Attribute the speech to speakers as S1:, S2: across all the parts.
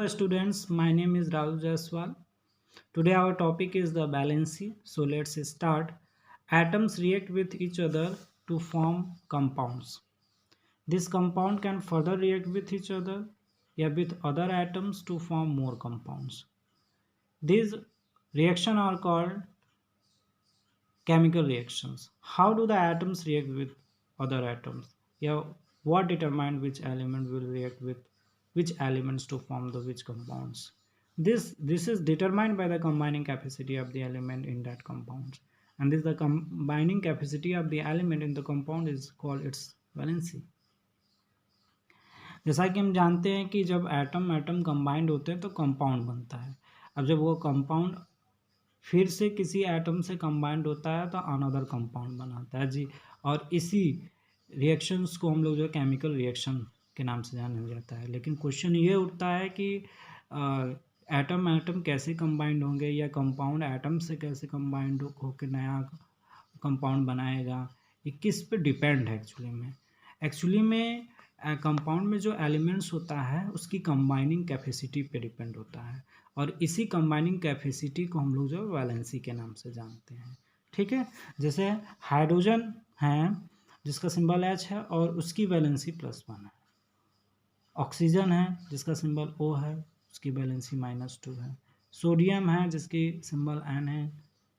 S1: Hello students, my name is Rahul Jaiswal. Today our topic is the valency. So let's start. Atoms react with each other to form compounds. This compound can further react with each other or with other atoms to form more compounds. These reactions are called chemical reactions. How do the atoms react with other atoms? Yeah, what determines which element will react with which elements to form the which compounds? This is determined by the combining capacity of the element in that compound, and this the combining capacity of the element in the compound is called its valency. जैसा कि हम जानते हैं कि जब atom atom combined होते हैं तो कंपाउंड बनता है. अब जब वो कंपाउंड फिर से किसी एटम से कंबाइंड होता है तो अनदर कंपाउंड बनाता है जी. और इसी रिएक्शंस को हम लोग जो केमिकल रिएक्शन के नाम से जाना जाता है. लेकिन क्वेश्चन ये उठता है कि एटम एटम कैसे कंबाइंड होंगे या कंपाउंड एटम से कैसे कंबाइंड होकर नया कंपाउंड बनाएगा. ये किस पे डिपेंड है एक्चुअली में कंपाउंड में जो एलिमेंट्स होता है उसकी कंबाइनिंग कैपेसिटी पे डिपेंड होता है. और इसी कंबाइनिंग कैपेसिटी को हम लोग जो वैलेंसी के नाम से जानते हैं. ठीक है. जैसे हाइड्रोजन है जिसका सिंबल H है और उसकी वैलेंसी +1 है. ऑक्सीजन है जिसका सिंबल O है, उसकी वैलेंसी -2 है. सोडियम है जिसकी सिंबल N है,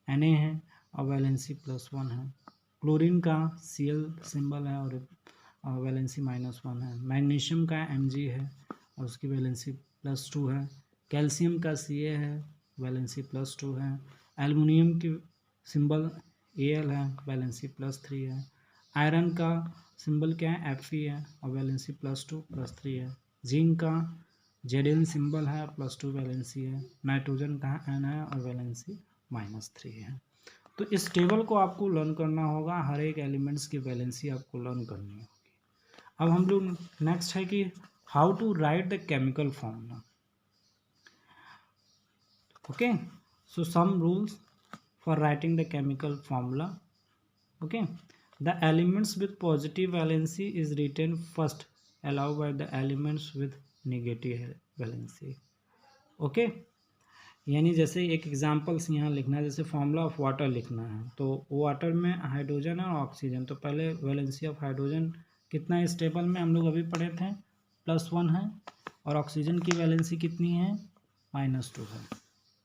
S1: Na है और वैलेंसी +1 है. क्लोरीन का Cl सिंबल है और वैलेंसी -1 है. मैग्नीशियम का Mg है और उसकी वैलेंसी +2 है. कैल्शियम का Ca है, वैलेंसी +2 है. एल्युमिनियम की सिंबल Al है, वैलेंसी +3 है. आयरन का सिंबल क्या है, Fe है और वैलेंसी +2 +3 है. जिंक का Zn सिंबल है, +2 वैलेंसी है. नाइट्रोजन का N है और वैलेंसी -3 है. तो इस टेबल को आपको लर्न करना होगा. हर एक एलिमेंट्स की वैलेंसी आपको लर्न करनी होगी. अब हम लोग नेक्स्ट है कि how to write the chemical formula. Okay, so some rules for writing the chemical formula. Okay, the elements with positive valency is written first, along by the elements with negative valency. Okay, यानी जैसे एक examples यहाँ लिखना है. जैसे formula of water लिखना है तो वाटर में हाइड्रोजन और ऑक्सीजन. तो पहले वैलेंसी ऑफ हाइड्रोजन कितना है इस टेबल में हम लोग अभी पढ़े थे, +1 है. और ऑक्सीजन की वैलेंसी कितनी है, -2 है.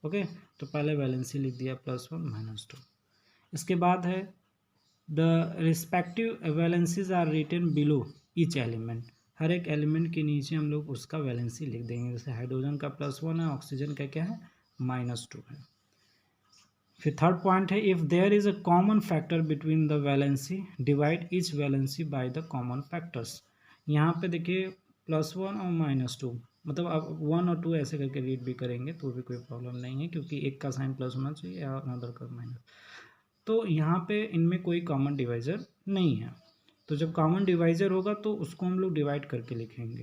S1: ओके, तो पहले वैलेंसी लिख दिया +1 -2. इसके बाद है the respective valencies are written below each element. हर एक एलिमेंट के नीचे हम लोग उसका वैलेंसी लिख देंगे. जैसे हाइड्रोजन का +1 है, ऑक्सीजन का क्या है, -2 है. फिर थर्ड पॉइंट है if there is a common factor between the valency divide each valency by the common factors. यहाँ पे देखिए +1 और -2, मतलब आप 1 और 2 ऐसे करके रीड भी करेंगे तो भी कोई प्रॉब्लम नहीं है, क्योंकि एक का साइन प्लस होना चाहिए और अनदर का माइनस. तो यहाँ पे इनमें कोई कॉमन डिवाइज़र नहीं है. तो जब कॉमन डिवाइज़र होगा तो उसको हम लोग डिवाइड करके लिखेंगे.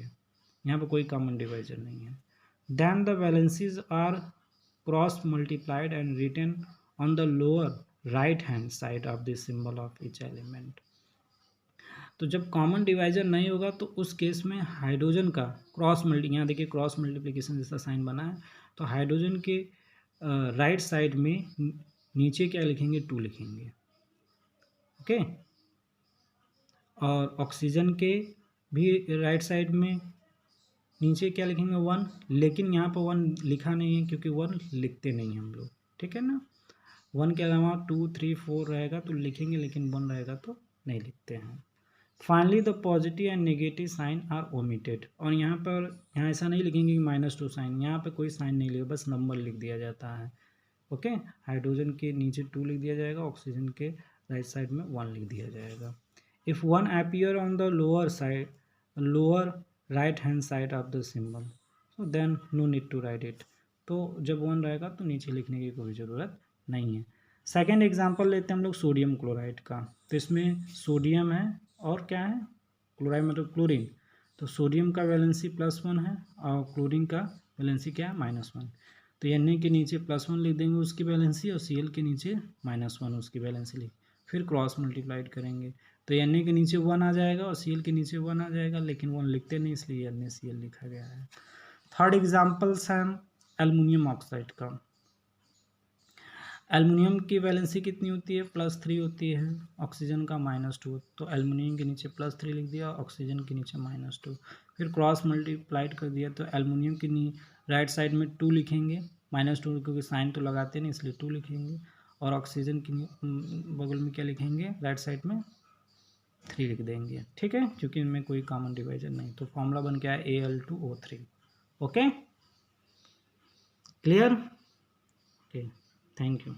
S1: यहाँ पे कोई कॉमन डिवाइज़र नहीं है. Then the valencies are cross multiplied and written on the lower right hand side of the symbol of each element. तो जब कॉमन डिवाइजर नहीं होगा तो उस केस में हाइड्रोजन का यहाँ देखिए क्रॉस मल्टीप्लिकेशन जैसा साइन बना है. तो हाइड्रोजन के राइट साइड में नीचे क्या लिखेंगे, 2 लिखेंगे. ओके, और ऑक्सीजन के भी राइट साइड में नीचे क्या लिखेंगे, 1. लेकिन यहाँ पर 1 लिखा नहीं है क्योंकि 1 लिखते नहीं हम लोग. ठीक है ना. 1 के अलावा 2, 3, 4 रहेगा तो लिखेंगे, लेकिन 1 रहेगा तो नहीं लिखते हैं. Finally the positive and negative sign are omitted. और यहाँ ऐसा नहीं लिखेंगे कि -2 साइन. यहाँ पे कोई साइन नहीं लिखा, बस नंबर लिख दिया जाता है. ओके, हाइड्रोजन के नीचे 2 लिख दिया जाएगा, ऑक्सीजन के राइट साइड में 1 लिख दिया जाएगा. If 1 appear on the lower right hand side of the symbol so then no need to write it. तो जब 1 रहेगा तो नीचे लिखने की कोई ज़रूरत नहीं है. सेकेंड एग्जाम्पल लेते हैं हम लोग सोडियम क्लोराइड का. तो इसमें सोडियम है और क्या है, क्लोराइड मतलब क्लोरीन. तो सोडियम का वैलेंसी +1 है और क्लोरीन का वैलेंसी क्या है, -1. तो Na के नीचे +1 लिख देंगे उसकी वैलेंसी, और Cl के नीचे -1 उसकी वैलेंसी लिख. फिर क्रॉस मल्टीप्लाइड करेंगे तो Na के नीचे 1 आ जाएगा और Cl के नीचे 1 आ जाएगा, लेकिन 1 लिखते नहीं इसलिए NaCl लिखा गया है. थर्ड एग्जाम्पल्स है एल्युमिनियम ऑक्साइड का। एल्युमिनियम की वैलेंसी कितनी होती है, +3 होती है, ऑक्सीजन का -2, तो एल्युमिनियम के नीचे +3 लिख दिया, ऑक्सीजन के नीचे -2, फिर क्रॉस मल्टीप्लाइड कर दिया, तो एल्युमिनियम की राइट साइड में 2 लिखेंगे, -2 क्योंकि साइन तो लगाते नहीं इसलिए 2 लिखेंगे, और ऑक्सीजन की बगल में क्या लिखेंगे, राइट साइड में 3 लिख देंगे, ठीक है, क्योंकि इनमें कोई कॉमन डिवाइजर नहीं, तो फॉर्मूला बन गया है Al2O3। Okay, clear? Okay, thank you.